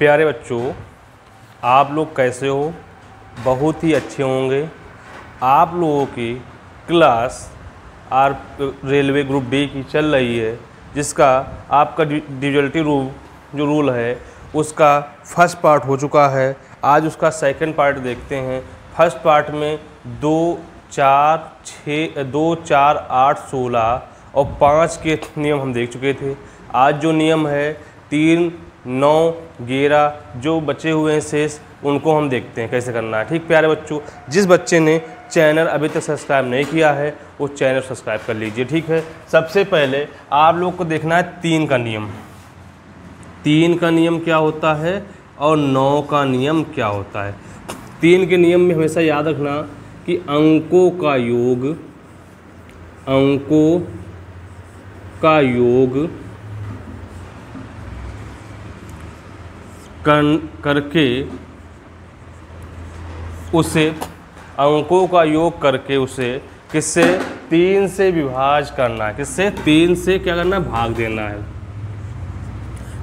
प्यारे बच्चों, आप लोग कैसे हो? बहुत ही अच्छे होंगे। आप लोगों की क्लास रेलवे ग्रुप डी की चल रही है, जिसका आपका डिविजलिटी रूल है उसका फर्स्ट पार्ट हो चुका है। आज उसका सेकंड पार्ट देखते हैं। फर्स्ट पार्ट में 2, 4, 8, 16 और 5 के नियम हम देख चुके थे। आज जो नियम है 3, 9, 11 जो बचे हुए हैं शेष, उनको हम देखते हैं कैसे करना है। ठीक प्यारे बच्चों, जिस बच्चे ने चैनल अभी तक सब्सक्राइब नहीं किया है वो चैनल सब्सक्राइब कर लीजिए। ठीक है, सबसे पहले आप लोग को देखना है 3 का नियम। 3 का नियम क्या होता है और 9 का नियम क्या होता है। 3 के नियम में हमेशा याद रखना कि अंकों का योग करके उसे किससे 3 से विभाज्य करना है। किससे 3 से क्या करना है, भाग देना है।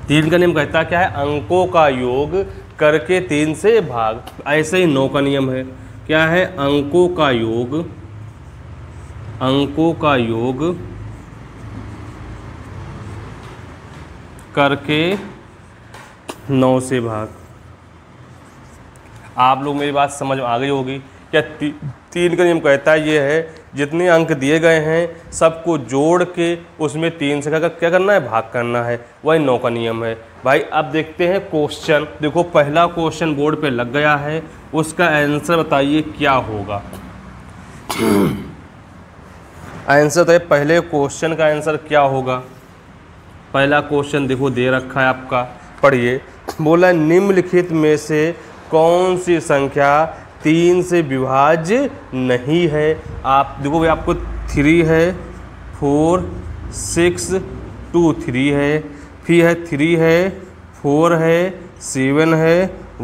3 का नियम कहता क्या है, अंकों का योग करके 3 से भाग। ऐसे ही 9 का नियम है, क्या है, अंकों का योग करके 9 से भाग। आप लोग मेरी बात समझ में आ गई होगी। क्या 3 का नियम कहता है ये है, जितने अंक दिए गए हैं सबको जोड़ के उसमें 3 से क्या करना है, भाग करना है। वही 9 का नियम है। भाई अब देखते हैं क्वेश्चन। देखो पहला क्वेश्चन बोर्ड पे लग गया है, उसका आंसर बताइए क्या होगा। आंसर तो पहले क्वेश्चन का आंसर क्या होगा। पहला क्वेश्चन देखो दे रखा है आपका, पढ़िए। बोला निम्नलिखित में से कौन सी संख्या 3 से विभाज्य नहीं है। आप देखो भाई, आपको 3 है, 4, 6, 2, 3 है, फिर है 3 है, 4 है, 7 है,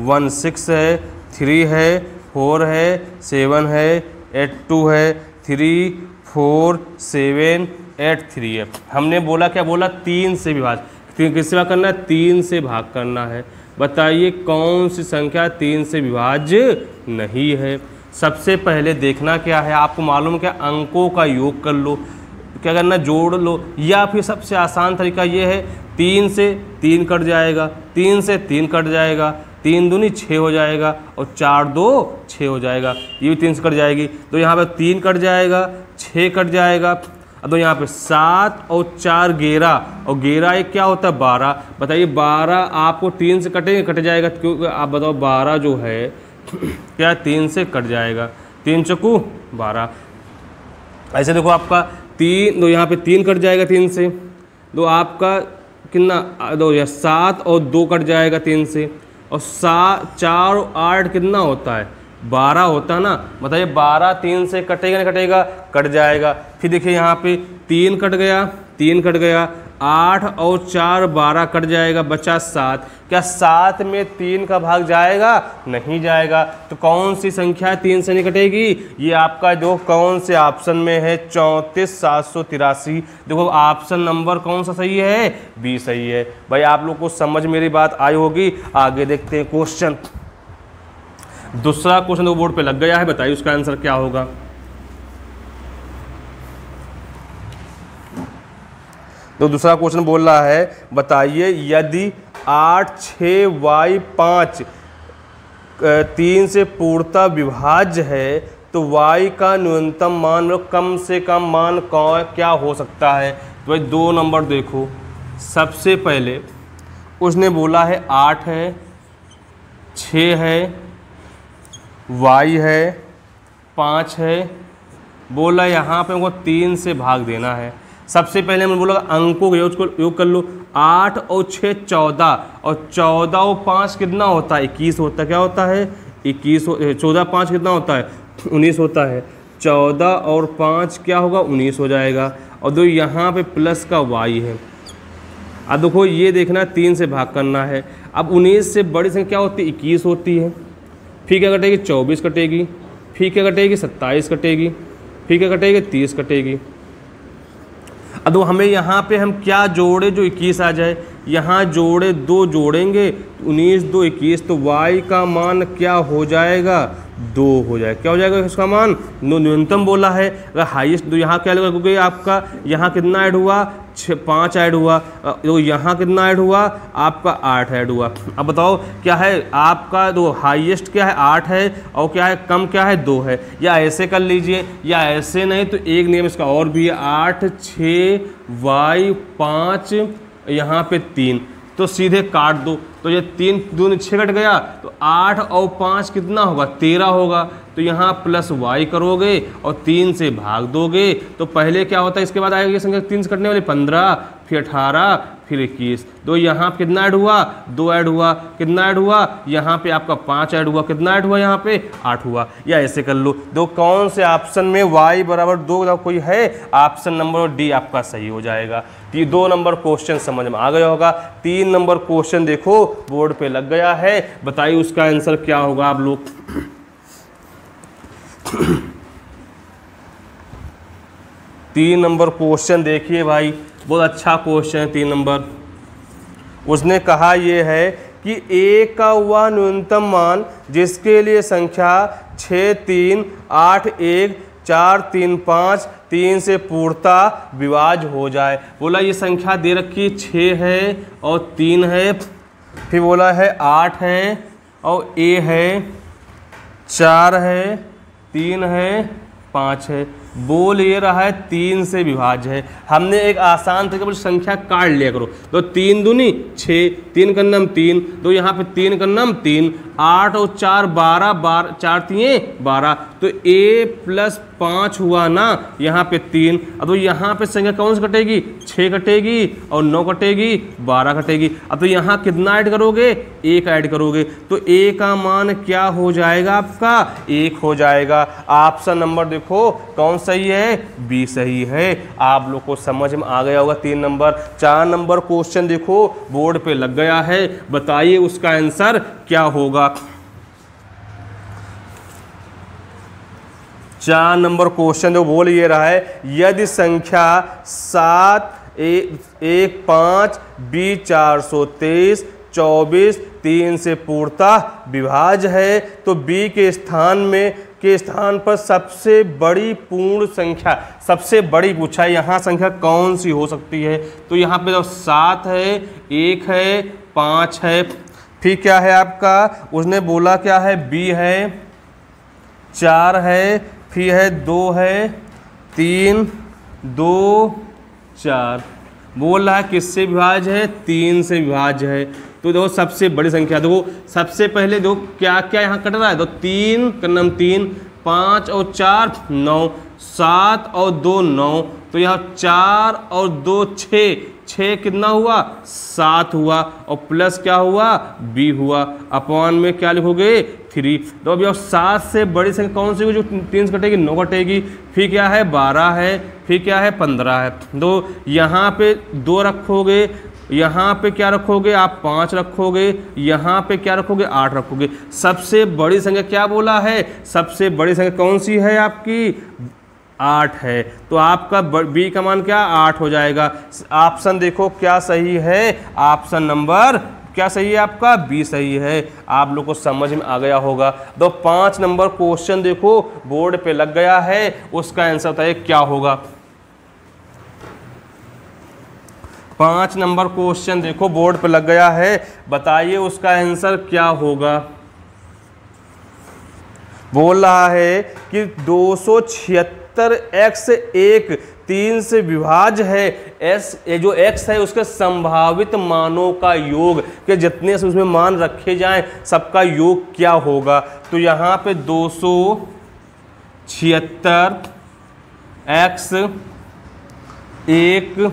1, 6 है, 3 है, 4 है, 7 है, 8, 2 है, 3, 4, 7, 8, 3 है। हमने बोला क्या, बोला 3 से विभाज्य। किससे भाग करना है, 3 से भाग करना है। बताइए कौन सी संख्या 3 से विभाज्य नहीं है। सबसे पहले देखना क्या है, आपको मालूम क्या, अंकों का योग कर लो। क्या करना, जोड़ लो। या फिर सबसे आसान तरीका ये है, 3 से 3 कट जाएगा, 3 से 3 कट जाएगा, 3 दूनी 6 हो जाएगा और 4 2 6 हो जाएगा। ये भी 3 से कट जाएगी, तो यहाँ पर 3 कट जाएगा, 6 कट जाएगा। तो यहाँ पे 7 और 4 11, और 11 एक क्या होता है, 12। बताइए 12 आपको 3 से कट जाएगा, क्योंकि आप बताओ 12 जो है क्या 3 से कट जाएगा। 3 चौकू 12। ऐसे देखो आपका 3, तो यहाँ पे 3 कट जाएगा 3 से, तो आपका कितना, 7 और 2 कट जाएगा 3 से, और 4 और 8 कितना होता है, 12 होता है ना। बताइए 12 3 से कटेगा नहीं कटेगा, कट जाएगा। फिर देखिए यहाँ पे 3 कट गया, 3 कट गया, 8 और 4 12 कट जाएगा, बचा 7। क्या 7 में 3 का भाग जाएगा, नहीं जाएगा। तो कौन सी संख्या 3 से नहीं कटेगी, ये आपका जो कौन से ऑप्शन में है, 34,783। देखो ऑप्शन नंबर कौन सा सही है, बी सही है। भाई आप लोग को समझ मेरी बात आई होगी। आगे देखते हैं क्वेश्चन। दूसरा क्वेश्चन तो बोर्ड पे लग गया है, बताइए उसका आंसर क्या होगा। तो दूसरा क्वेश्चन बोल रहा है, बताइए यदि 8, 6, y 5 3 से पूर्णतः विभाज्य है तो y का न्यूनतम मान और कम से कम मान क्या हो सकता है। तो भाई 2 नंबर देखो, सबसे पहले उसने बोला है 8 है, 6 है, y है, 5 है। बोला यहाँ पे हमको 3 से भाग देना है। सबसे पहले हमने बोला अंकों का योग कर लो। 8 और 6 14, और 14 और 5 कितना होता है, 21 होता है। क्या होता है, 21। 14 5 कितना होता है, 19 होता है। 14 और 5 क्या होगा, 19 हो जाएगा। और दो यहाँ पे प्लस का y है। अब देखो ये देखना 3 से भाग करना है। अब 19 से बड़ी संख्या क्या होती है, 21 होती है। फिर क्या कटेगी, 24 कटेगी। फिर क्या कटेगी, 27 कटेगी। फिर क्या कटेगी, 30 कटेगी। अब हमें यहाँ पे हम क्या जोड़े जो 21 आ जाए। यहाँ जोड़े 2 जोड़ेंगे 19 2 21, तो y का मान क्या हो जाएगा 2 हो जाएगा। क्या हो जाएगा इसका मान, न्यूनतम बोला है। अगर हाईएस्ट तो यहाँ क्या लगेगा आपका, यहाँ कितना ऐड हुआ 5 ऐड हुआ, तो यहाँ कितना ऐड हुआ आपका 8 ऐड हुआ। अब बताओ क्या है आपका, तो हाईएस्ट क्या है 8 है और क्या है कम क्या है 2 है। या ऐसे कर लीजिए या ऐसे, नहीं तो एक नियम इसका और भी है, 8 6 y 5 यहाँ पे 3, तो सीधे काट दो। तो ये 3 दूनी 6 कट गया, तो 8 और 5 कितना होगा 13 होगा। तो यहाँ प्लस y करोगे और 3 से भाग दोगे, तो पहले क्या होता है, इसके बाद आएगा ये संख्या 3 से कटने वाली 15, फिर 18, फिर 21। तो यहाँ पे कितना ऐड हुआ 2 ऐड हुआ, कितना ऐड हुआ यहाँ पे आपका 5 ऐड हुआ, कितना ऐड हुआ यहाँ पे 8 हुआ। या ऐसे कर लो, दो कौन से ऑप्शन में y बराबर 2 कोई है, ऑप्शन नंबर डी आपका सही हो जाएगा। ये 2 नंबर क्वेश्चन समझ में आ गया होगा। 3 नंबर क्वेश्चन देखो बोर्ड पे लग गया है, बताइए उसका आंसर क्या होगा आप लोग। 3 नंबर क्वेश्चन देखिए भाई, बहुत अच्छा क्वेश्चन है 3 नंबर। उसने कहा ये है कि a का वह न्यूनतम मान जिसके लिए संख्या 6 3 8 1 4 3 5 3 से पूर्णतः विभाज्य हो जाए। बोला ये संख्या दे रखी 6 है और 3 है, फिर बोला है 8 है और a है 4 है 3 है 5 है। बोल ये रहा है 3 से विभाज्य है। हमने एक आसान तरीके पर संख्या काट लिया करो, तो 3 दूनी 6, 3 का नाम 3, तो यहाँ पे 3 का नाम 3, 8 और 4 12, 4 3 12, तो a प्लस 5 हुआ ना यहाँ पे 3। अब तो यहाँ पे संख्या कौन सी कटेगी 6 कटेगी और 9 कटेगी 12 कटेगी। अब तो यहाँ कितना ऐड करोगे 1 ऐड करोगे, तो a का मान क्या हो जाएगा आपका 1 हो जाएगा। ऑप्शन नंबर देखो कौन सही है, बी सही है। आप लोग को समझ में आ गया होगा 3 नंबर। 4 नंबर क्वेश्चन देखो बोर्ड पे लग गया है, बताइए उसका आंसर क्या होगा। 4 नंबर क्वेश्चन जो बोल ये रहा है, यदि संख्या 7 1 5 b 423 24 3 से पूर्णतः विभाज्य है, तो b के स्थान पर सबसे बड़ी पूर्ण संख्या, सबसे बड़ी पूछा है यहाँ संख्या कौन सी हो सकती है। तो यहाँ पे तो 7 है 1 है 5 है, फिर क्या है आपका, उसने बोला क्या है b है 4 है, फिर है 2 है 3 2 4। बोल रहा है किससे विभाज्य है 3 से विभाज्य है। तो देखो सबसे बड़ी संख्या देखो, सबसे पहले देखो क्या क्या यहाँ कट रहा है, तो 3 का नाम 3, 5 और 4 9, 7 और 2 9, तो यहाँ 4 और 2 6 कितना हुआ 7 हुआ, और प्लस क्या हुआ b हुआ, अपॉन में क्या लिखोगे 3। तो अब यह 7 से बड़ी संख्या कौन सी हुई जो 3 से कटेगी 9 कटेगी, फिर क्या है 12 है, फिर क्या है 15 है। तो यहाँ पे 2 रखोगे, यहाँ पे क्या रखोगे आप 5 रखोगे, यहाँ पे क्या रखोगे 8 रखोगे। सबसे बड़ी संख्या क्या बोला है, सबसे बड़ी संख्या कौन सी है आपकी 8 है। तो आपका बी का मान क्या 8 हो जाएगा। ऑप्शन देखो क्या सही है, ऑप्शन नंबर क्या सही है आपका बी सही है। आप लोग को समझ में आ गया होगा। तो 5 नंबर क्वेश्चन देखो बोर्ड पे लग गया है, उसका आंसर बताइए क्या होगा। 5 नंबर क्वेश्चन देखो बोर्ड पे लग गया है, बताइए उसका आंसर क्या होगा। बोल रहा है कि 276 x 1 3 से विभाज्य है, ये जो x है उसके संभावित मानों का योग, कि जितने से उसमें मान रखे जाएं सबका योग क्या होगा। तो यहाँ पे 276 x 1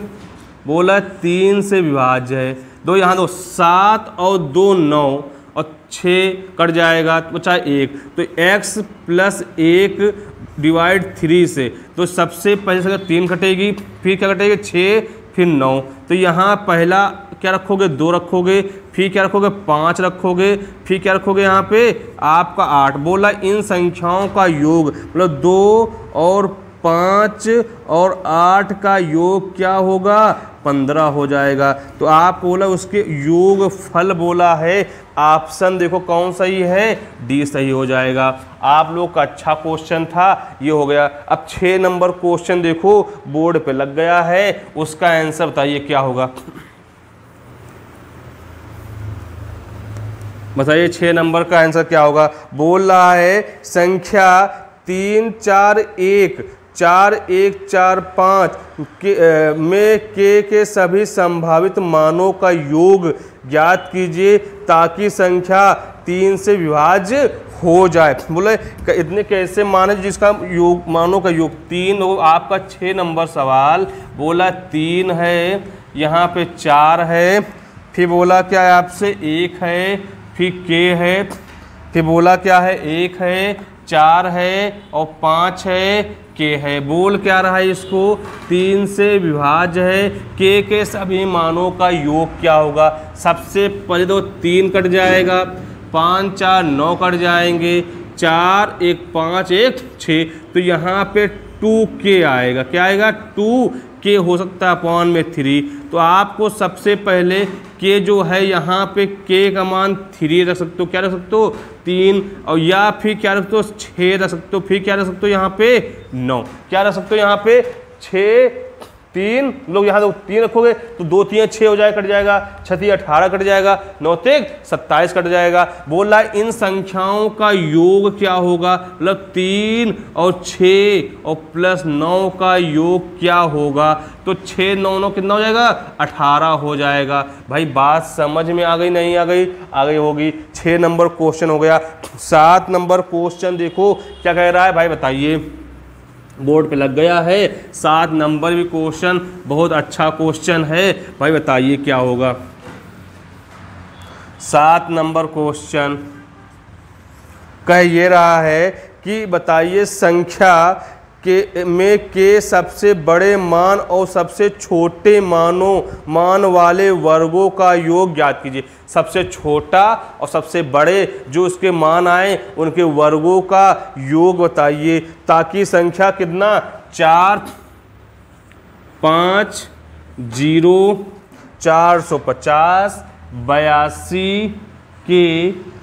बोला 3 से विभाज्य है, दो यहाँ दो 7 और 2 9 और 6 कट जाएगा तो बचा 1, तो x प्लस 1 डिवाइड 3 से, तो सबसे पहले संख्या 3 कटेगी, फिर क्या कटेगी 6, फिर 9। तो यहाँ पहला क्या रखोगे 2 रखोगे, फिर क्या रखोगे 5 रखोगे, फिर क्या रखोगे यहाँ पे आपका 8। बोला इन संख्याओं का योग मतलब 2 और 5 और 8 का योग क्या होगा, 15 हो जाएगा। तो आप बोला उसके योग फल बोला है, ऑप्शन देखो कौन सही है, डी सही हो जाएगा। आप लोग का अच्छा क्वेश्चन था, ये हो गया। अब 6 नंबर क्वेश्चन देखो बोर्ड पे लग गया है, उसका आंसर बताइए क्या होगा। बताइए 6 नंबर का आंसर क्या होगा। बोल रहा है संख्या 3 4 1 4 1 4 5 में के सभी संभावित मानों का योग ज्ञात कीजिए ताकि संख्या 3 से विभाज्य हो जाए। बोले इतने कैसे मान है जिसका योग मानों का योग 3 हो। आपका 6 नंबर सवाल बोला 3 है, यहाँ पे 4 है, फिर बोला क्या है आपसे 1 है, फिर के है, फिर बोला क्या है 1 है, 4 है और 5 है, के है। बोल क्या रहा है इसको, 3 से विभाज्य है, के सभी मानों का योग क्या होगा। सबसे पहले तो 3 कट जाएगा, 5 4 9 कट जाएंगे, 4 1 5 1 6, तो यहाँ पे 2k आएगा। क्या आएगा, 2k हो सकता है अपॉन में 3। तो आपको सबसे पहले के जो है यहाँ पे के का मान 3 रख सकते हो, क्या रख सकते हो 3, और या फिर क्या रख सकते हो 6 रख सकते हो, फिर क्या रख सकते हो यहाँ पे 9, क्या रख सकते हो यहाँ पे 6 3 लोग यहाँ 3 रखोगे तो 2 3 6 हो जाएगा, कट जाएगा, 6 3 18 कट जाएगा, 9 3 27 कट जाएगा। बोल रहा है इन संख्याओं का योग क्या होगा, मतलब 3 और 6 और प्लस 9 का योग क्या होगा। तो 6 9 9 कितना हो जाएगा, 18 हो जाएगा। भाई बात समझ में आ गई, नहीं आ गई, आ गई होगी। 6 नंबर क्वेश्चन हो गया। 7 नंबर क्वेश्चन देखो क्या कह रहा है भाई, बताइए। बोर्ड पे लग गया है। 7 नंबर भी क्वेश्चन बहुत अच्छा क्वेश्चन है भाई, बताइए क्या होगा। 7 नंबर क्वेश्चन कह ये रहा है कि बताइए संख्या के सबसे बड़े मान और सबसे छोटे मान वाले वर्गों का योग ज्ञात कीजिए। सबसे छोटा और सबसे बड़े जो उसके मान आए उनके वर्गों का योग बताइए ताकि संख्या कितना 4 5 0 450 82 के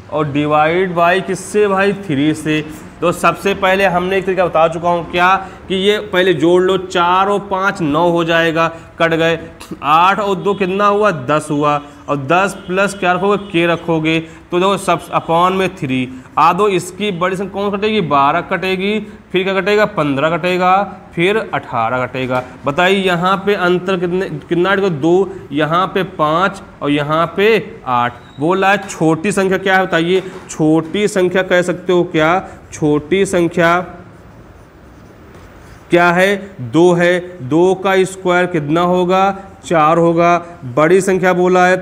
और डिवाइड बाई किससे भाई 3 से। तो सबसे पहले हमने एक तरीका बता चुका हूँ क्या कि ये पहले जोड़ लो, 4 और 5 9 हो जाएगा, कट गए, 8 और 2 कितना हुआ 10 हुआ, और 10 प्लस क्या रखोगे के रखोगे, तो देखो सब अपॉन में 3 आदो इसकी बड़ी संख्या कौन कटेगी 12 कटेगी, फिर क्या कटेगा 15 कटेगा, फिर 18 कटेगा। बताइए यहाँ पे अंतर कितना 2, यहाँ पे 5 और यहाँ पे 8। बोल रहा है छोटी संख्या क्या है बताइए। छोटी संख्या कह सकते हो क्या, छोटी संख्या क्या है 2 है, 2 का स्क्वायर कितना होगा 4 होगा। बड़ी संख्या बोला है,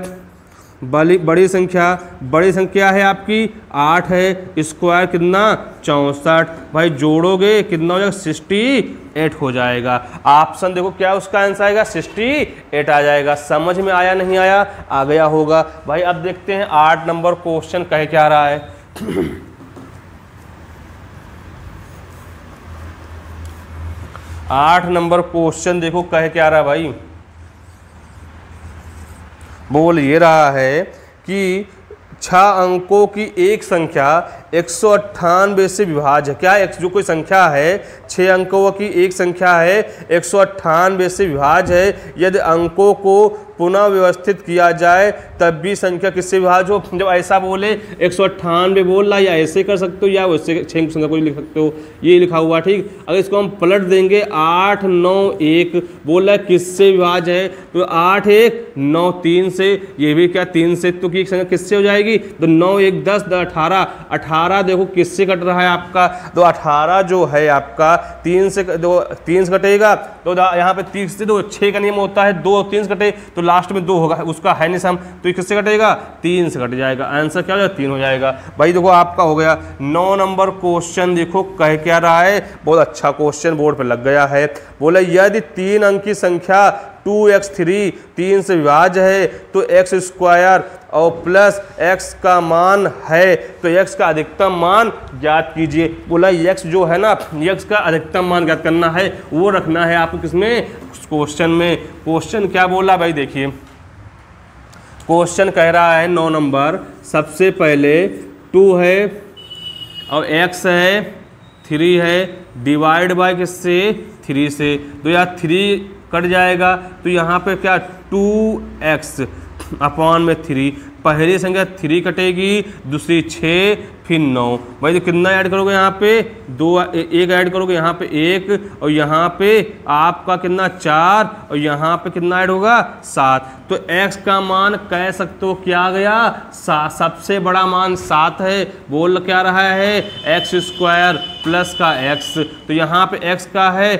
बड़ी संख्या है आपकी 8 है, स्क्वायर कितना 64। भाई जोड़ोगे कितना हो जाएगा 68 हो जाएगा। ऑप्शन देखो क्या उसका आंसर आएगा 68 आ जाएगा। समझ में आया नहीं आया, आ गया होगा। भाई अब देखते हैं 8 नंबर क्वेश्चन कह क्या रहा है। 8 नंबर क्वेश्चन देखो कह क्या रहा है भाई। बोल ये रहा है कि 6 अंकों की एक संख्या 198 से विभाज्य है। क्या जो कोई संख्या है 6 अंकों की एक संख्या है 198 से विभाज्य है। यदि अंकों को पुनः व्यवस्थित किया जाए तब भी संख्या किससे विभाज्य हो। जब ऐसा बोले 198 बोल रहा, या ऐसे कर सकते हो या वैसे 6 संख्या को लिख सकते हो, ये लिखा हुआ ठीक। अगर इसको हम पलट देंगे 8 9 1 बोल रहा है किससे विभाज्य है, तो 8 1 9 3 से, ये भी क्या 3 से, तो की संख्या किससे हो जाएगी, तो 9 1 10 18 देखो किससे कट रहा है आपका, तो 18 जो है आपका 3 से कटेगा, तो यहाँ पे 30 से 6 का नियम होता है 2 और 3 से कटे तो लास्ट में 2 होगा, उसका है नहीं सम, तो किससे कटेगा 3 से कट जाएगा। आंसर क्या हो जाएगा 3 हो जाएगा। भाई देखो आपका हो गया। 9 नंबर क्वेश्चन देखो कह क्या रहा है, बहुत अच्छा क्वेश्चन बोर्ड पे लग गया है। बोले यदि 3 अंक की संख्या 2x3 3 से विभाज्य है तो एक्स स्क्वायर और प्लस x का मान है, तो x का अधिकतम मान ज्ञात कीजिए। बोला x जो है ना, x का अधिकतम मान ज्ञात करना है, वो रखना है आपको किसमें, क्वेश्चन में। क्वेश्चन क्या बोला भाई, देखिए क्वेश्चन कह रहा है 9 नंबर, सबसे पहले 2 है और x है 3 है, डिवाइड बाय किससे, 3 से, तो यार 3 कट जाएगा, तो यहाँ पे क्या 2x अपॉन में 3, पहली संख्या 3 कटेगी, दूसरी 6, फिर 9। भाई तो कितना ऐड करोगे यहाँ पे, 2 1 ऐड करोगे यहाँ पे 1, और यहाँ पे आपका कितना 4, और यहाँ पे कितना ऐड होगा 7। तो x का मान कह सकते हो क्या आ गया, सबसे बड़ा मान 7 है। बोल क्या रहा है, एक्स स्क्वायर प्लस का x, तो यहाँ पे x का है,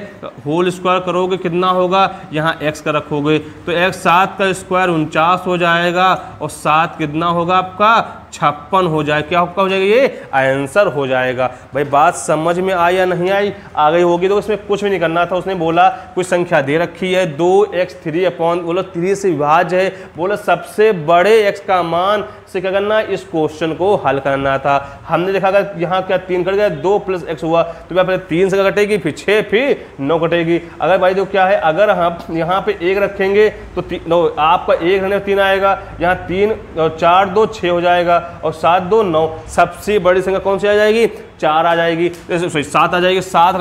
होल स्क्वायर करोगे कितना होगा, यहाँ x का रखोगे तो x 7 का स्क्वायर 49 हो जाएगा, और 7 कितना होगा आपका 56 हो जाएगा। क्या हो जाएगा, ये आंसर हो जाएगा। भाई बात समझ में आई या नहीं आई, आ गई होगी तो उसमें कुछ भी नहीं करना था। उसने बोला कुछ संख्या दे रखी है 2x3 अपॉन, बोलो 3 से विभाज्य है, बोलो सबसे बड़े x का मान से क्या करना, इस क्वेश्चन को हल करना था। हमने देखा अगर यहाँ क्या 3 कट गया, 2 + x हुआ, तो क्या पहले 3 से कटेगी, फिर 6, फिर 9 कटेगी। अगर भाई तो क्या है, अगर हम यहाँ पे 1 रखेंगे तो आपका 1 रहने 3 आएगा, यहाँ 3 और 4 2 6 हो जाएगा, और 7 2 9। सबसे बड़ी संख्या कौन सी आ जाएगी, 4 आ जाएगी, सॉरी 7 आ जाएगी। 7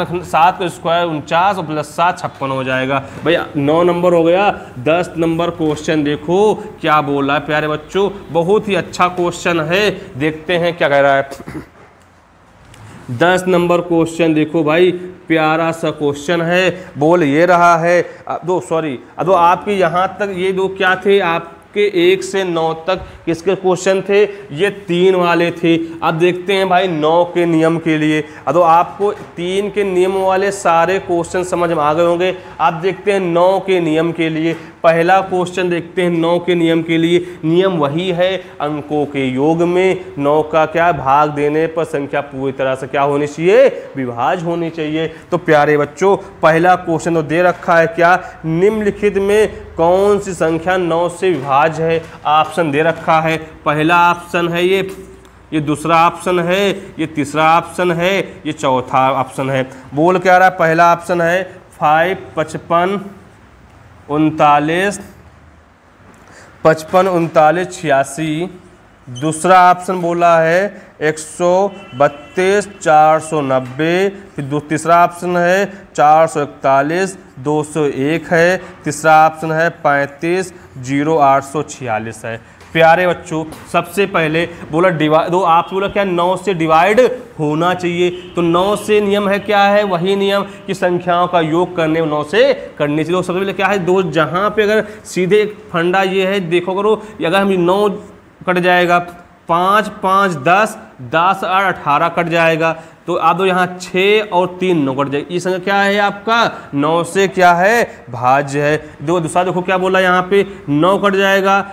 का स्क्वायर 49 और प्लस 7 56 हो जाएगा। भैया 9 नंबर हो गया। 10 नंबर क्वेश्चन देखो क्या बोला है प्यारे बच्चों, बहुत ही अच्छा क्वेश्चन है, देखते हैं क्या कह रहा है। 10 नंबर क्वेश्चन देखो भाई, प्यारा सा क्वेश्चन है। बोल ये रहा है, अब आपके यहाँ तक ये दो क्या थे, आपके 1 से 9 तक किसके क्वेश्चन थे, ये 3 वाले थे। अब देखते हैं भाई 9 के नियम के लिए। अब आपको 3 के नियम वाले सारे क्वेश्चन समझ में आ गए होंगे। आप देखते हैं 9 के नियम के लिए, पहला क्वेश्चन देखते हैं 9 के नियम के लिए। नियम वही है, अंकों के योग में 9 का क्या भाग देने पर संख्या पूरी तरह से क्या होनी चाहिए, विभाज्य होनी चाहिए। तो प्यारे बच्चों पहला क्वेश्चन तो दे रखा है क्या, निम्नलिखित में कौन सी संख्या 9 से विभाज्य है। ऑप्शन दे रखा है, पहला ऑप्शन है ये दूसरा ऑप्शन है, ये तीसरा ऑप्शन है, ये चौथा ऑप्शन है। बोल क्या रहा है, पहला ऑप्शन है 5 55 39 55 39 86। दूसरा ऑप्शन बोला है 132 490। फिर तीसरा ऑप्शन है 441 201 है। तीसरा ऑप्शन है 35 0846 है। प्यारे बच्चों सबसे पहले बोला डिवाइड, दो आप बोला क्या 9 से डिवाइड होना चाहिए, तो 9 से नियम है क्या है, वही नियम कि संख्याओं का योग करने में 9 से करनी चाहिए। तो सबसे पहले क्या है, दो जहाँ पे अगर सीधे एक फंडा ये है, देखो करो अगर हम 9 कट जाएगा, 5 5 10 10 8 18 कट जाएगा, तो आप दो यहाँ 6 और 3 9 कट जाएगी। ये संख्या क्या है आपका 9 से क्या है भाज्य है। दूसरा देखो क्या बोला, यहाँ पे 9 कट जाएगा,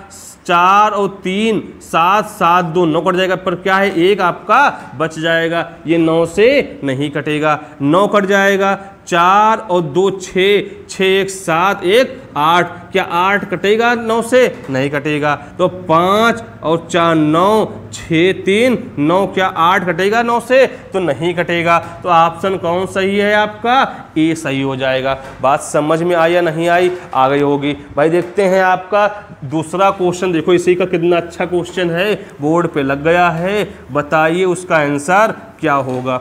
4 और 3 7 7 2 9 कट जाएगा, पर क्या है एक आपका बच जाएगा, ये 9 से नहीं कटेगा। 9 कट जाएगा, 4 और 2 6 6 1 7 1 8, क्या 8 कटेगा 9 से, नहीं कटेगा। तो 5 और 4 9 6 3 9, क्या 8 कटेगा 9 से, तो नहीं कटेगा। तो ऑप्शन कौन सही है आपका, ए सही हो जाएगा। बात समझ में आई या नहीं आई, आ गई होगी। भाई देखते हैं आपका दूसरा क्वेश्चन, देखो इसी का कितना अच्छा क्वेश्चन है, बोर्ड पे लग गया है, बताइए उसका आंसर क्या होगा।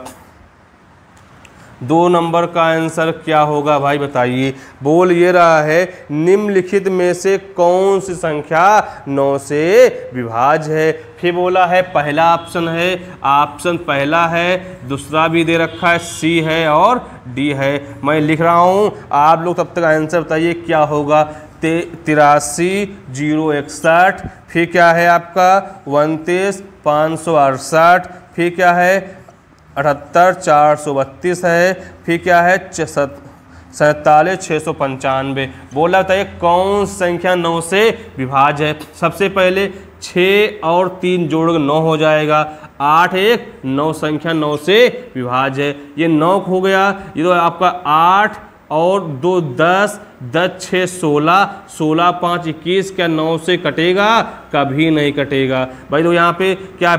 2 नंबर का आंसर क्या होगा भाई बताइए। बोल ये रहा है, निम्नलिखित में से कौन सी संख्या 9 से विभाज्य है। फिर बोला है पहला ऑप्शन है, ऑप्शन पहला है, दूसरा भी दे रखा है सी है और डी है। मैं लिख रहा हूँ, आप लोग तब तक आंसर बताइए क्या होगा। 83 061, फिर क्या है आपका 29 568, फिर क्या है 78 432 है, फिर क्या है 47 695। बोला बताइए कौन संख्या 9 से विभाज्य है। सबसे पहले 6 और 3 जोड़ 9 हो जाएगा, 8 1 9 संख्या 9 से विभाज्य है। ये 9 हो गया, ये तो आपका 8 और 2 10, 10 6 16, 16 5 21, क्या 9 से कटेगा? कभी नहीं कटेगा भाई। तो यहाँ पे क्या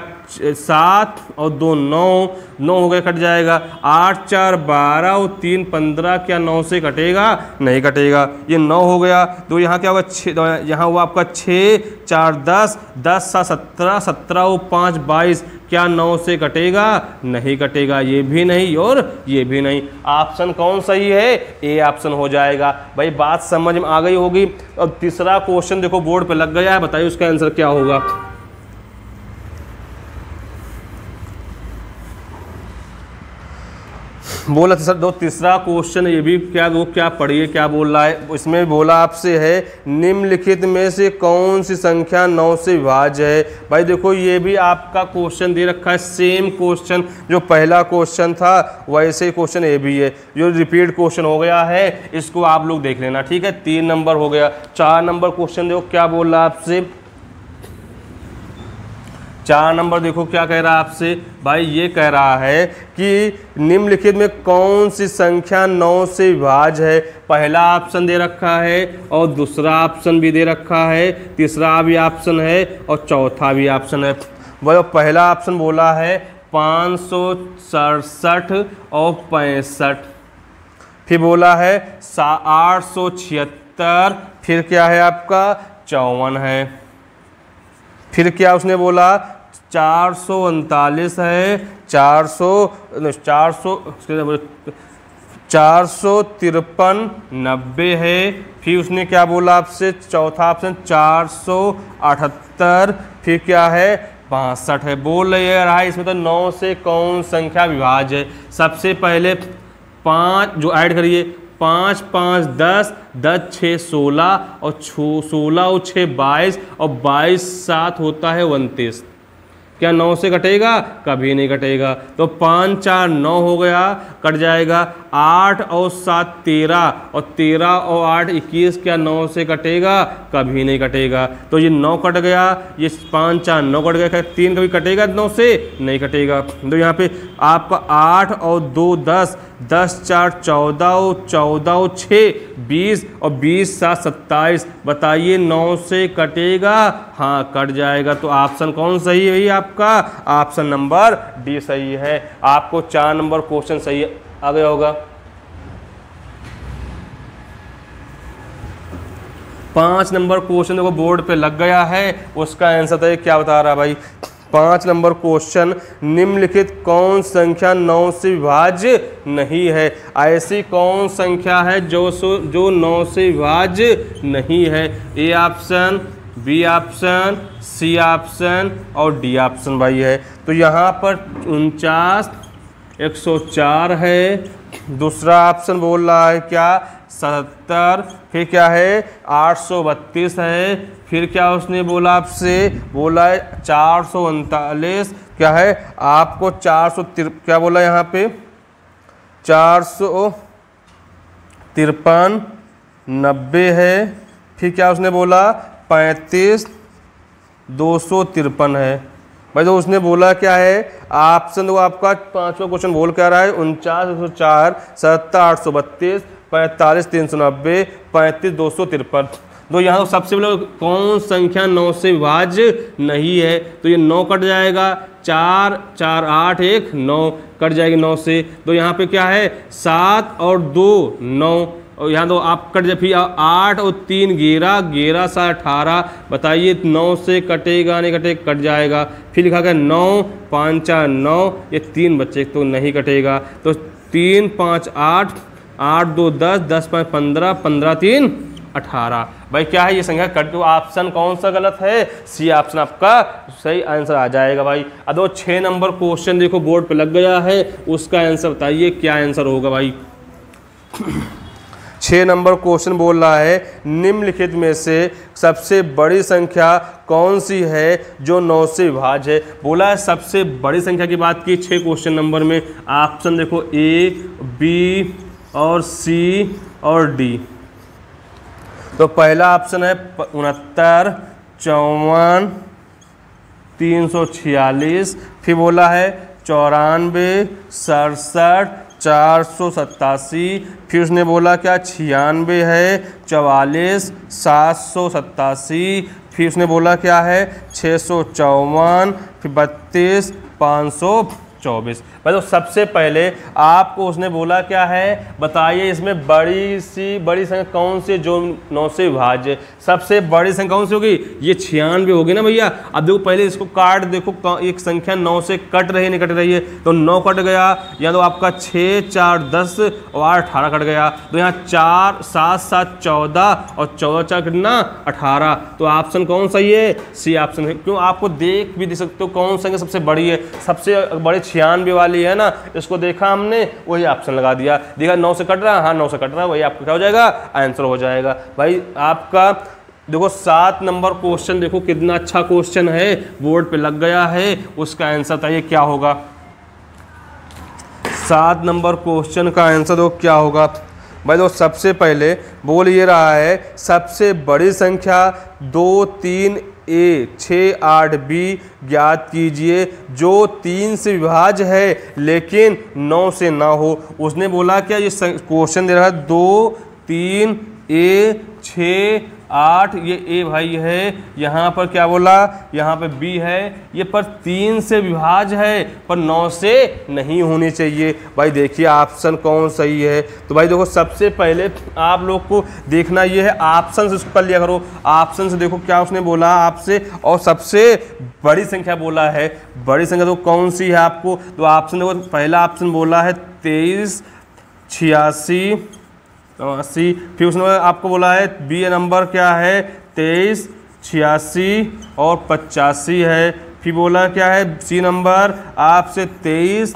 7 और 2 9, 9 हो गया, कट जाएगा। 8 4 12 और 3 15, क्या 9 से कटेगा? नहीं कटेगा। ये 9 हो गया। तो यहाँ क्या होगा? 6, यहाँ हुआ आपका 6 4 10, 10 7 17, 17 और 5 22, क्या 9 से कटेगा? नहीं कटेगा। ये भी नहीं और ये भी नहीं। ऑप्शन कौन सही है? ए ऑप्शन हो जाएगा भाई। बात समझ में आ गई होगी। अब तीसरा क्वेश्चन देखो बोर्ड पे लग गया है, बताइए उसका आंसर क्या होगा। बोला था सर तीसरा क्वेश्चन, ये भी क्या पढ़िए क्या बोल रहा है। इसमें बोला आपसे है निम्नलिखित में से कौन सी संख्या 9 से विभाज्य है। भाई देखो ये भी आपका क्वेश्चन दे रखा है, सेम क्वेश्चन जो पहला क्वेश्चन था वैसे ही क्वेश्चन ये भी है, जो रिपीट क्वेश्चन हो गया है। इसको आप लोग देख लेना, ठीक है। 3 नंबर हो गया। 4 नंबर क्वेश्चन देखो क्या बोल रहा है आपसे। 4 नंबर देखो क्या कह रहा है आपसे भाई। ये कह रहा है कि निम्नलिखित में कौन सी संख्या 9 से विभाज्य है। पहला ऑप्शन दे रखा है और दूसरा ऑप्शन भी दे रखा है, तीसरा भी ऑप्शन है और चौथा भी ऑप्शन है। वह पहला ऑप्शन बोला है 567 और 65, फिर बोला है 876, फिर क्या है आपका 54 है, फिर क्या उसने बोला 439 है, 453 90 है, फिर उसने क्या बोला आपसे चौथा ऑप्शन 478, फिर क्या है 62 है। बोल रहा है इसमें तो 9 से कौन संख्या विभाज्य है। सबसे पहले 5 जो ऐड करिए, 5 5 10, 10 6 16 और 16 और 6 22 और 22 7 होता है 29, क्या 9 से कटेगा? कभी नहीं कटेगा। तो 5 4 9 हो गया, कट जाएगा। 8 और 7 13 और 13 और 8 21, क्या 9 से कटेगा? कभी नहीं कटेगा। तो ये 9 कट गया, ये 5 4 9 कट गया, 3 कभी कटेगा 9 से? नहीं कटेगा। तो यहाँ पे आपका 8 और 2 10, 10 4 14 और 14 और 6 20 और 20 7 27, बताइए 9 से कटेगा? हाँ कट जाएगा। तो ऑप्शन कौन सही है आपका? ऑप्शन नंबर डी सही है। आपको 4 नंबर क्वेश्चन सही आ गया होगा। 5 नंबर क्वेश्चन देखो बोर्ड पे लग गया है, उसका आंसर था क्या बता रहा भाई। 5 नंबर क्वेश्चन, निम्नलिखित कौन संख्या 9 से विभाज्य नहीं है। ऐसी कौन संख्या है जो 9 से विभाज्य नहीं है। A option, B option, C option और डी ऑप्शन भाई है। तो यहाँ पर 49 104 है, दूसरा ऑप्शन बोल रहा है क्या 77, फिर क्या है 832 है, फिर क्या उसने बोला आपसे, बोला है 439, क्या है आपको 400 क्या बोला यहाँ पे 453 90 है, फिर क्या उसने बोला 35 253 है भाई। तो उसने बोला क्या है ऑप्शन तो आपका 5वां क्वेश्चन बोल क्या रहा है 49 104 77 832 45 390 35 253। तो यहाँ सबसे पहले कौन संख्या 9 से विभाज्य नहीं है। तो ये 9 कट जाएगा, 4 4 8 1 9 कट जाएगी 9 से। तो यहाँ पे क्या है 7 और 2 9, और यहाँ तो आप कट जाए, फिर 8 और 3 11 11 7 18, बताइए 9 से कटेगा नहीं कटेगा? कट जाएगा। फिर लिखा गया 9 5 4 9, ये 3 बच्चे तो नहीं कटेगा। तो 3 5 8 8 2 10 10 5 15 15 3 18 भाई क्या है ये संख्या कट। तो ऑप्शन कौन सा गलत है? सी ऑप्शन आपका सही आंसर आ जाएगा भाई। अब 6 नंबर क्वेश्चन देखो बोर्ड पे लग गया है, उसका आंसर बताइए क्या आंसर होगा भाई। 6 नंबर क्वेश्चन बोल रहा है निम्नलिखित में से सबसे बड़ी संख्या कौन सी है जो 9 से विभाज्य है। बोला है सबसे बड़ी संख्या की बात की 6 क्वेश्चन नंबर में। ऑप्शन देखो ए बी और सी और डी। तो पहला ऑप्शन है 69 54 346, फिर बोला है 94 67 487, फिर उसने बोला क्या 96 है, 44, 787, फिर उसने बोला क्या है 654, फिर 32, 524। भाई तो सबसे पहले आपको उसने बोला क्या है, बताइए इसमें बड़ी संख्या कौन सी जो 9 से विभाज्य है। सबसे बड़ी संख्या कौन सी होगी, ये 96 होगी ना भैया। अब देखो पहले इसको काट देखो, एक संख्या 9 से कट रही है नहीं कट रही है, तो 9 कट गया, या तो आपका 6, 4, 10 और 8, 18 कट गया, तो यहाँ 4, 7, 7, 14 और 14, 4 कितना 18। तो ऑप्शन कौन सही है, सी ऑप्शन है। क्यों, आपको देख भी सकते हो कौन संख्या सबसे बड़ी है, सबसे बड़ी 96 वाली है ना, इसको देखा हमने वही ऑप्शन लगा दिया। देखा 9 से कट रहा, हाँ 9 से कट रहा, वही आपका क्या हो जाएगा, आंसर हो जाएगा। भाई आपका देखो 7 नंबर क्वेश्चन देखो कितना अच्छा क्वेश्चन है, बोर्ड पे लग गया है, उसका आंसर बताइए क्या होगा। 7 नंबर क्वेश्चन का आंसर देखो क्या होगा। भाई तो सबसे पहले बोल ये रहा है सबसे बड़ी संख्या 2, 3, A, 6, 8, B ज्ञात कीजिए जो 3 से विभाज्य है लेकिन 9 से ना हो। उसने बोला क्या, ये क्वेश्चन दे रहा है 2, 3, A, 6, 8, ये A भाई है, यहाँ पर क्या बोला, यहाँ पे B है, ये पर 3 से विभाज्य है पर 9 से नहीं होनी चाहिए। भाई देखिए ऑप्शन कौन सही है। तो भाई देखो सबसे पहले आप लोग को देखना ये है, ऑप्शन से कर लिया करो। ऑप्शन से देखो क्या उसने बोला आपसे, और सबसे बड़ी संख्या बोला है। बड़ी संख्या तो कौन सी है आपको, तो ऑप्शन देखो पहला ऑप्शन बोला है 23, 86, 80, फिर उसने आपको बोला है बी नंबर क्या है 23, 86 और 85 है। फिर बोला क्या है सी नंबर आपसे 23,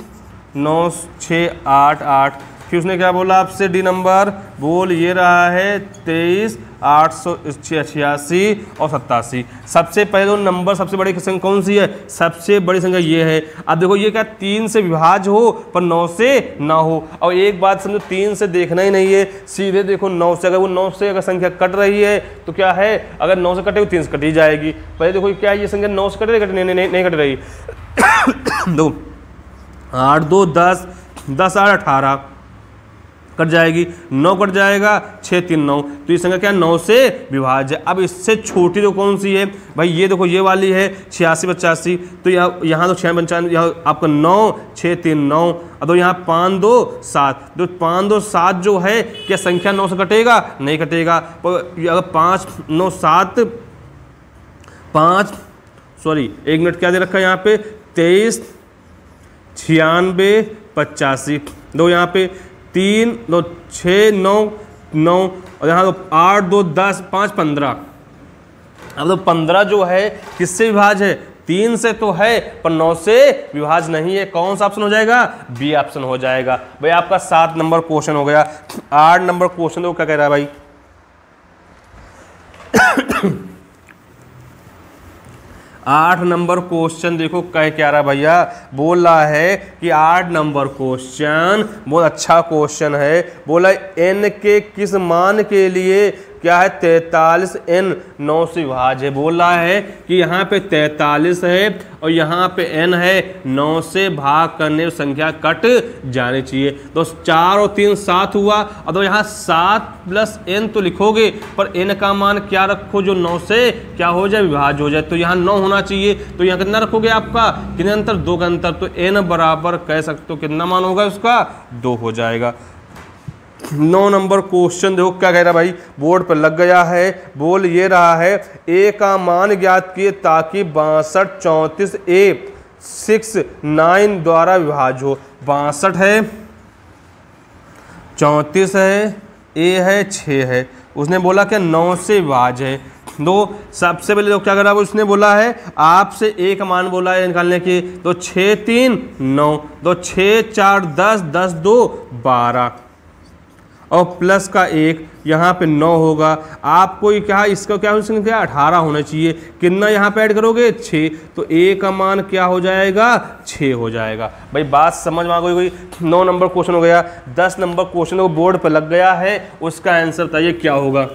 9, 6, 8, 8। फिर उसने क्या बोला आपसे डी नंबर, बोल ये रहा है 23, 886 और 87। सबसे पहले नंबर सबसे बड़ी संख्या कौन सी है, सबसे बड़ी संख्या ये है। अब देखो ये क्या 3 से विभाज्य हो पर 9 से ना हो। और एक बात समझो 3 से देखना ही नहीं है, सीधे देखो 9 से, अगर वो 9 से अगर संख्या कट रही है तो क्या है, अगर 9 से कटे 3 से कटी जाएगी। पहले देखो क्या ये संख्या 9 से कट रही, नहीं कट रही। 2, 8, 2, 10, 10, 8, 18 कट जाएगी, 9 कट जाएगा, 6, 3, 9। तो ये संख्या क्या 9 से विभाज्य। अब इससे छोटी तो कौन सी है भाई, ये देखो ये वाली है 86, 85। तो यहाँ तो 6, 95, यहाँ आपका 9, 6, 3, 9। अब तो यहाँ 5, 2, 7। तो 5, 2, 7 जो है क्या संख्या 9 से कटेगा, नहीं कटेगा। अगर 5, 9, 7, 5, सॉरी 1 मिनट क्या दे रखा है यहाँ पे 23, 96, 85। दो यहाँ पे 3, 2, 6, 9, 9 और यहाँ तो 8, 2, 10, 5, 15। अब तो 15 जो है किससे विभाज्य है, 3 से तो है पर 9 से विभाज्य नहीं है। कौन सा ऑप्शन हो जाएगा, बी ऑप्शन हो जाएगा। भाई आपका 7 नंबर क्वेश्चन हो गया। 8 नंबर क्वेश्चन देखो क्या कह रहा है भाई। 8 नंबर क्वेश्चन देखो क्या रहा भैया, बोल रहा है कि 8 नंबर क्वेश्चन बहुत अच्छा क्वेश्चन है। बोला n के किस मान के लिए क्या है 43 n 9 से विभाज्य है। बोल रहा है कि यहाँ पे 43 है और यहाँ पे n है, 9 से भाग करने पर संख्या कट जानी चाहिए। तो 4 और 3 7 हुआ। अब तो यहाँ 7 प्लस n तो लिखोगे पर n का मान क्या रखो जो 9 से क्या हो जाए विभाज्य हो जाए। तो यहाँ 9 होना चाहिए। तो यहाँ कितना रखोगे आपका, कितने अंतर, 2 का अंतर। तो n बराबर कह सकते हो कितना मान होगा उसका, 2 हो जाएगा। 9 नंबर क्वेश्चन देखो क्या कह रहा है भाई, बोर्ड पर लग गया है। बोल ये रहा है a का मान ज्ञात किए ताकि 62, 34 a 6, 9 द्वारा विभाज्य हो। 62 है, 34 है, a है, 6 है। उसने बोला कि 9 से विभाज्य है। दो सबसे पहले तो क्या करा, उसने बोला है आपसे a का मान बोला है निकालने की। तो 6, 3, 9, तो 6, 4, 10, 10, 2, 12 और प्लस का 1 यहाँ पे 9 होगा। आपको ये क्या, इसका क्या संख्या 18 होना चाहिए। कितना यहाँ पे ऐड करोगे 6, तो a का मान क्या हो जाएगा 6 हो जाएगा। भाई बात समझ में आ गई। 9 नंबर क्वेश्चन हो गया। 10 नंबर क्वेश्चन वो बोर्ड पर लग गया है, उसका आंसर बताइए क्या होगा।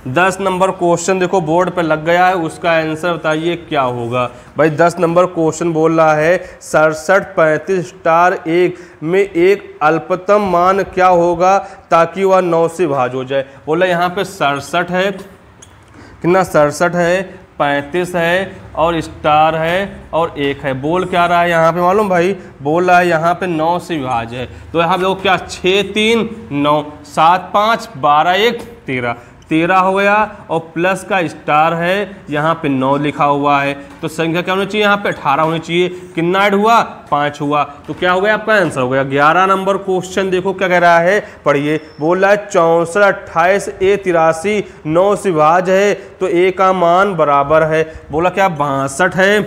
10 नंबर क्वेश्चन देखो बोर्ड पे लग गया है, उसका आंसर बताइए क्या होगा। भाई 10 नंबर क्वेश्चन बोल रहा है 67 35 स्टार 1 में एक अल्पतम मान क्या होगा ताकि वह 9 से भाज्य हो जाए। बोला यहाँ पे 67 है, कितना 67 है, 35 है और स्टार है और 1 है। बोल क्या रहा है यहाँ पे मालूम भाई, बोल रहा है यहाँ पे 9 से विभाज्य है। तो यहाँ देखो क्या 6 3 9 7 5 12 1 13 13 हो गया और प्लस का स्टार है, यहाँ पे 9 लिखा हुआ है। तो संख्या क्या होनी चाहिए यहाँ पे 18 होनी चाहिए। कितना ऐड हुआ 5 हुआ, तो क्या हो गया आपका आंसर हो गया। 11 नंबर क्वेश्चन देखो क्या कह रहा है, पढ़िए। बोल रहा है 64 28 a 83 9 से विभाज्य है तो a का मान बराबर है। बोला क्या 62 है,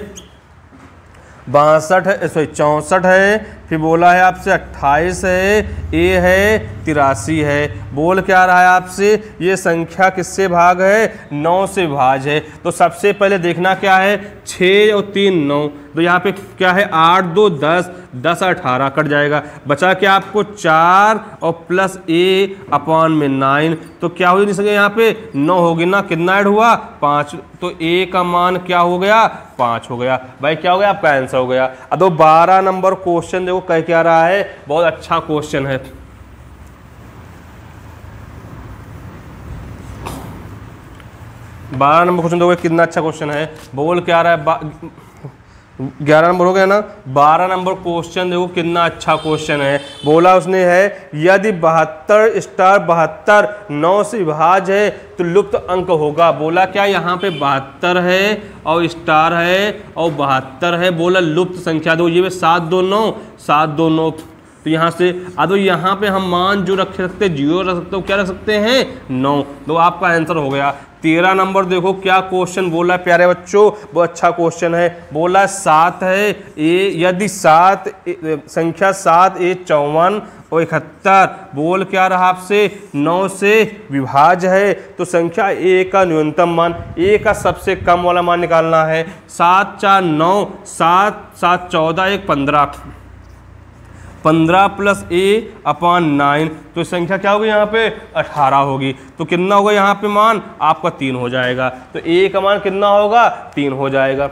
62 है, सॉरी 64 है, फिर बोला है आपसे 28 है, a है 83 है। बोल क्या रहा है आपसे, ये संख्या किससे भाग है 9 से भाज्य है। तो सबसे पहले देखना क्या है 6 और 3 9, तो यहाँ पे क्या है 8 2 10 10 18 कट जाएगा, बचा क्या आपको 4 और प्लस a अपॉन में 9, तो क्या हो नहीं सके यहाँ पे 9 होगी ना, कितना ऐड हुआ 5, तो a का मान क्या हो गया 5 हो गया। भाई क्या हो गया आपका आंसर हो गया। अब 12 नंबर क्वेश्चन देखो कह क्या रहा है, बहुत अच्छा क्वेश्चन है। बारह नंबर क्वेश्चन देखो कितना अच्छा क्वेश्चन है। बोल क्या रहा है 11 नंबर हो गया ना, 12 नंबर क्वेश्चन देखो कितना अच्छा क्वेश्चन है। बोला उसने है यदि 72 स्टार 72 9 से विभाज्य है तो लुप्त अंक होगा। बोला क्या यहाँ पे 72 है और स्टार है और 72 है, बोला लुप्त संख्या दो, ये 7 2 9 7 2 9, तो यहाँ से तो यहाँ पे हम मान जो रख सकते हैं 0 रख सकते हो, क्या रख सकते हैं 9, तो आपका आंसर हो गया। 13 नंबर देखो क्या क्वेश्चन बोला है प्यारे बच्चों, बहुत अच्छा क्वेश्चन है। बोला 7 है ए, यदि 7 संख्या 7 a 54 और 71, बोल क्या रहा आपसे 9 से विभाज्य है तो संख्या a का न्यूनतम मान, a का सबसे कम वाला मान निकालना है। 7 4 9 7 7 14 1 15 15 प्लस a अपॉन 9, तो संख्या क्या होगी यहाँ पे 18 होगी। तो कितना होगा यहाँ पे मान आपका 3 हो जाएगा, तो a का मान कितना होगा 3 हो जाएगा।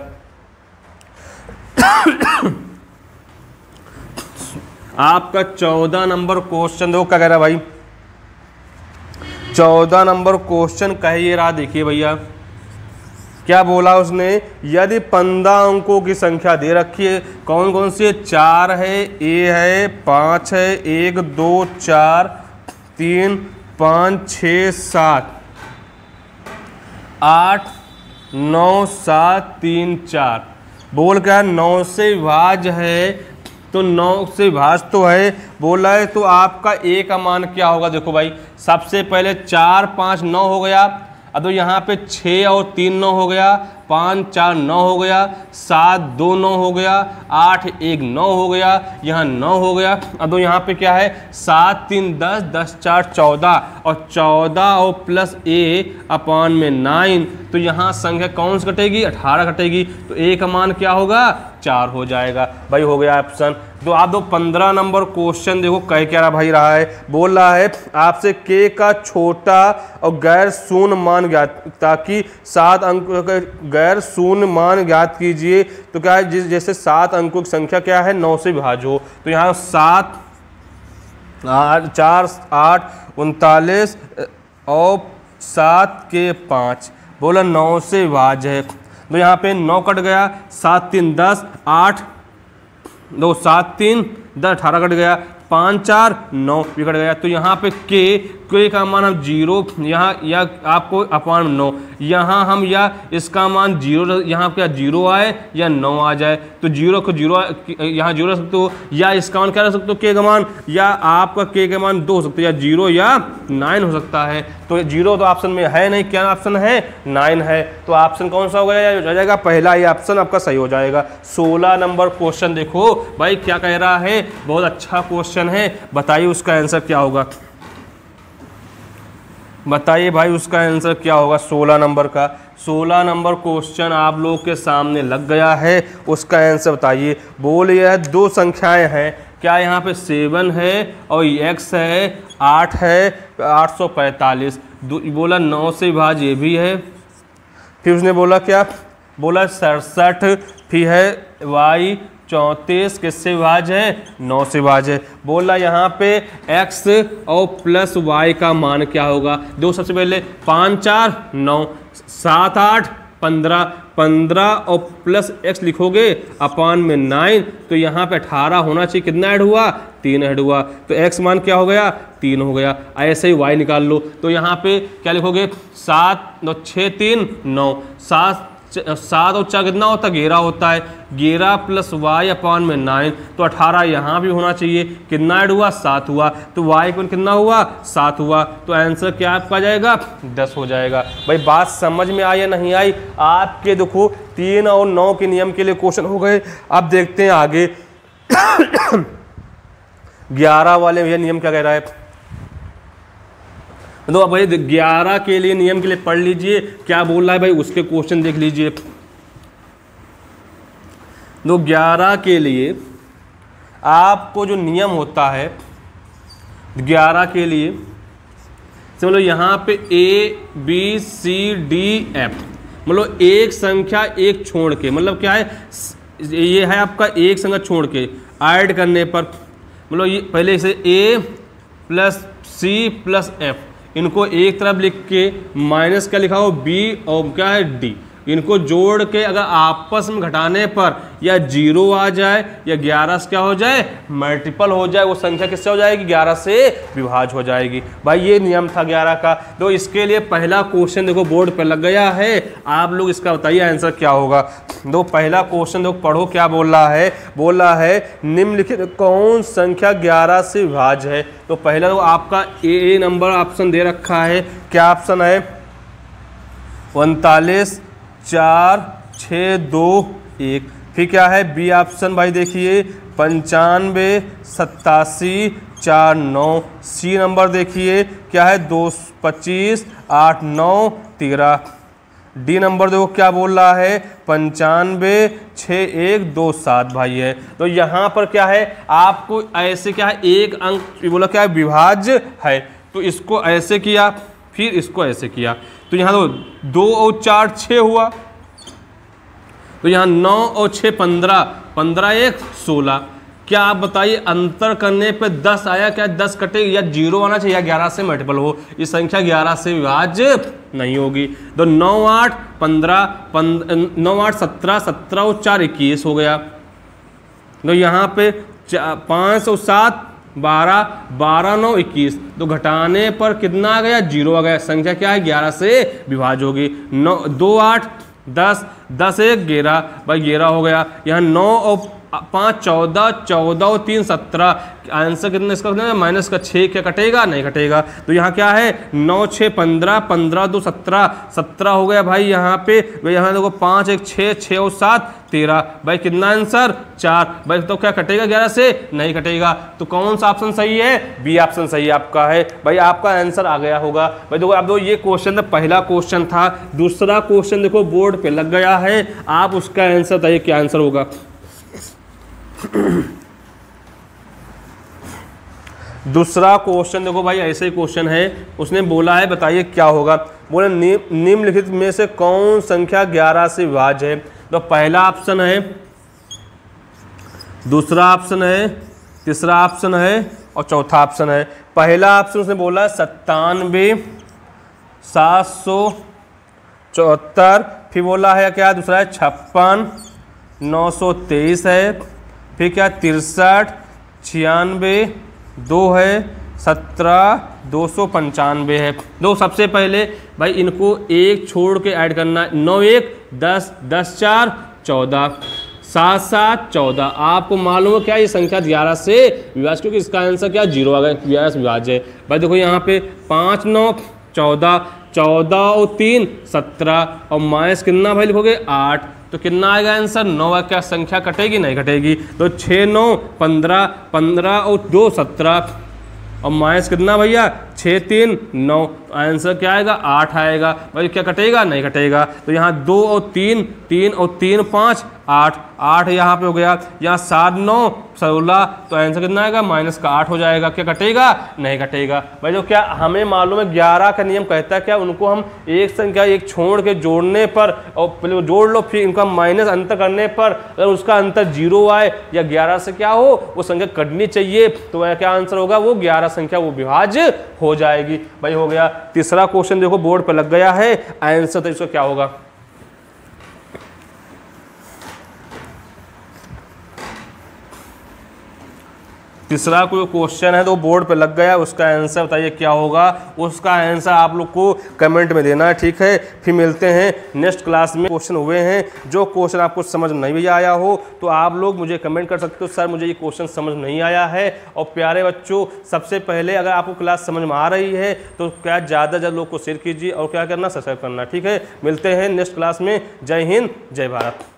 आपका 14 नंबर क्वेश्चन देखो क्या कह रहा है भाई, 14 नंबर क्वेश्चन कह ये रहा, देखिए भैया क्या बोला उसने, यदि 15 अंकों की संख्या दे रखी है, कौन कौन सी है 4 है, a है, 5 है, 1 2 4 3 5 6 7 8 9 7 3 4, बोल क्या 9 से विभाज्य है, तो 9 से विभाज्य तो है बोला है, तो आपका a का मान क्या होगा। देखो भाई सबसे पहले 4 5 9 हो गया, अब तो यहाँ पे 6 और 3 9 हो गया, 5 4 9 हो गया, 7 2 9 हो गया, 8 1 9 हो गया, यहाँ 9 हो गया। अब तो यहाँ पे क्या है 7 3 10 10 4 14 और 14 और प्लस a अपॉन में 9, तो यहाँ संख्या कौन सी कटेगी 18 कटेगी, तो a का मान क्या होगा 4 हो जाएगा। भाई हो गया ऑप्शन। तो आप 15 नंबर क्वेश्चन देखो कह क्या रहा भाई रहा है, बोल रहा है आपसे k का छोटा और गैर शून्य मान ज्ञात, ताकि 7 अंक गैर शून्य मान ज्ञात कीजिए। तो क्या है जैसे 7 अंकों की संख्या क्या है 9 से विभाज्य हो, तो यहाँ 7 4 8 39 और 7 के 5, बोला 9 से विभाज्य है, तो यहाँ पे 9 कट गया, 7 3 10 8 2 7 3 10 18 कट गया, 5 4 9 भी कट गया, तो यहाँ पे के का मान हम 0 यहाँ या आपको अपॉन 9, यहाँ हम या इसका मान 0 यहाँ पे 0 आए या 9 आ जाए, तो 0 को 0 यहाँ 0 रख सकते हो, या इसका मान क्या रख सकते हो के का मान, या आपका के का मान 2 हो सकते हैं, या 0 या 9 हो सकता है। तो 0 तो ऑप्शन में है नहीं, क्या ऑप्शन है 9 है, तो ऑप्शन कौन सा हो गया हो जाएगा पहला ही ऑप्शन आपका सही हो जाएगा। 16 नंबर क्वेश्चन देखो भाई क्या कह रहा है, बहुत अच्छा क्वेश्चन है, बताइए उसका आंसर क्या होगा, बताइए भाई उसका आंसर क्या होगा 16 नंबर का। 16 नंबर क्वेश्चन आप लोग के सामने लग गया है, उसका आंसर बताइए। बोल यह 2 संख्याएं हैं क्या यहाँ पे 7 है और x है 8 है 845। बोला 9 से विभाज्य ये भी है। फिर उसने बोला क्या, बोला 67, फिर है y 34 किससे विभाज्य है, 9 से विभाज्य है। बोला यहाँ पे x और प्लस y का मान क्या होगा। दो सबसे पहले 5 4 9 7 8 15 15 और प्लस x लिखोगे अपान में 9, तो यहाँ पे 18 होना चाहिए। कितना ऐड हुआ, 3 ऐड हुआ, तो x मान क्या हो गया, 3 हो गया। ऐसे ही y निकाल लो, तो यहाँ पे क्या लिखोगे 7 9 6 3 9 7 और 4 कितना होता है, 11 होता है। 11 प्लस y अपान में 9, तो 18 यहाँ भी होना चाहिए। कितना ऐड हुआ, 7 हुआ, तो y को कितना हुआ, 7 हुआ। तो आंसर क्या आपका जाएगा, 10 हो जाएगा। भाई बात समझ में आई या नहीं आई आपके। देखो 3 और 9 के नियम के लिए क्वेश्चन हो गए। अब देखते हैं आगे 11 वाले भैया नियम क्या कह रहा है। तो अब भाई 11 के लिए नियम के लिए पढ़ लीजिए क्या बोल रहा है भाई, उसके क्वेश्चन देख लीजिए। तो 11 के लिए आपको जो नियम होता है 11 के लिए, समझ लो यहाँ पे A B C D F, मतलब एक संख्या एक छोड़ के, मतलब क्या है, ये है आपका एक संख्या छोड़ के ऐड करने पर, मतलब ये पहले इसे A plus C plus F, इनको एक तरफ लिख के माइनस क्या लिखा हो B और क्या है D, इनको जोड़ के अगर आपस में घटाने पर या 0 आ जाए या 11 से क्या हो जाए, मल्टीपल हो जाए, वो संख्या किससे हो जाएगी, 11 से विभाज्य हो जाएगी। भाई ये नियम था 11 का। तो इसके लिए पहला क्वेश्चन देखो बोर्ड पे लग गया है, आप लोग इसका बताइए आंसर क्या होगा। दो पहला क्वेश्चन देखो पढ़ो क्या बोल रहा है, बोल रहा है निम्नलिखित कौन संख्या 11 से विभाज्य है। तो पहला तो आपका ए नंबर ऑप्शन दे रखा है, क्या ऑप्शन है, 39 4 6 2 1। फिर क्या है बी ऑप्शन भाई देखिए 95 87 4 9। सी नंबर देखिए क्या है 2 25 8 9 13। डी नंबर देखो क्या बोल रहा है 95 6 1 2 7 भाई है। तो यहाँ पर क्या है आपको ऐसे क्या है एक अंक बोला क्या है विभाज्य है, तो इसको ऐसे किया फिर इसको ऐसे किया, तो यहाँ तो 2 और 4 6 हुआ, तो यहाँ 9 और 6 15 15 1 16। क्या आप बताइए अंतर करने पे 10 आया, क्या 10 कटे या 0 आना चाहिए या 11 से मल्टीपल हो, ये संख्या 11 से विभाज्य नहीं होगी। तो 9 8 15 9 8 17 17 और 4 21 हो गया। तो यहाँ पे 5 और 7 12 12 9 21, तो घटाने पर कितना आ गया 0 आ गया, संख्या क्या है 11 से विभाज्य होगी। 9 2 8 10 10 1 11 भाई 11 हो गया। यहाँ 9 और 5 14 14 और 3 17, आंसर कितना इसका माइनस का 6, क्या कटेगा नहीं कटेगा। तो यहाँ क्या है 9 6 15 15 2 17 17 हो गया भाई। यहाँ पे यहाँ देखो 5 1 6 6 और 7 13 भाई, कितना आंसर 4 भाई। तो क्या कटेगा 11 से नहीं कटेगा, तो कौन सा ऑप्शन सही है, बी ऑप्शन सही आपका है भाई। आपका आंसर आ गया होगा भाई। देखो आप दो ये क्वेश्चन पहला क्वेश्चन था, दूसरा क्वेश्चन देखो बोर्ड पे लग गया है, आप उसका आंसर बताइए क्या आंसर होगा। दूसरा क्वेश्चन देखो भाई ऐसे ही क्वेश्चन है, उसने बोला है बताइए क्या होगा। बोले निम्नलिखित में से कौन संख्या 11 से विभाज्य है। तो पहला ऑप्शन है, दूसरा ऑप्शन है, तीसरा ऑप्शन है और चौथा ऑप्शन है। पहला ऑप्शन उसने बोला 97 774, फिर बोला है क्या दूसरा है 56 923 है, फिर क्या 63 96 2 है, 17 295 है। दो सबसे पहले भाई इनको एक छोड़ के ऐड करना, 9 1 10 10 4 14 7 7 14। आपको मालूम है क्या ये संख्या 11 से विभाज्य, क्योंकि इसका आंसर क्या 0 आ गया, 11 से विभाज्य है भाई। देखो यहाँ पे 5 9 14 14 और 3 17 और माइनस कितना भाई लिखोगे 8, तो कितना आएगा आंसर 9। क्या संख्या कटेगी नहीं कटेगी, तो 6 9 15 15 और 2 17 और माइनस कितना भैया 6 3 9, आंसर क्या आएगा 8 आएगा। भाई क्या कटेगा, नहीं कटेगा। तो यहाँ 2 और 3, 3 और 3 5 8, 8 यहाँ पे हो गया। यहाँ 7 9 16, तो आंसर कितना आएगा माइनस का 8 हो जाएगा। क्या कटेगा, नहीं कटेगा। भाई जो क्या हमें मालूम है 11 का नियम कहता है क्या, उनको हम एक संख्या एक छोड़ के जोड़ने पर और पहले जोड़ लो, फिर इनका माइनस अंतर करने पर अगर उसका अंतर 0 आए या 11 से क्या हो वो संख्या कटनी चाहिए, तो वह क्या आंसर होगा, वो 11 संख्या वो विभाज्य हो जाएगी। भाई हो गया। तीसरा क्वेश्चन देखो बोर्ड पर लग गया है, आंसर तो इसका क्या होगा। तीसरा कोई क्वेश्चन है तो बोर्ड पे लग गया, उसका आंसर बताइए क्या होगा। उसका आंसर आप लोग को कमेंट में देना है, ठीक है। फिर मिलते हैं नेक्स्ट क्लास में। क्वेश्चन हुए हैं, जो क्वेश्चन आपको समझ नहीं भी आया हो तो आप लोग मुझे कमेंट कर सकते हो, सर मुझे ये क्वेश्चन समझ नहीं आया है। और प्यारे बच्चों, सबसे पहले अगर आपको क्लास समझ में आ रही है तो क्या ज़्यादा लोग को शेयर कीजिए और क्या करना, सब्सक्राइब करना, ठीक है। मिलते हैं नेक्स्ट क्लास में। जय हिंद, जय भारत।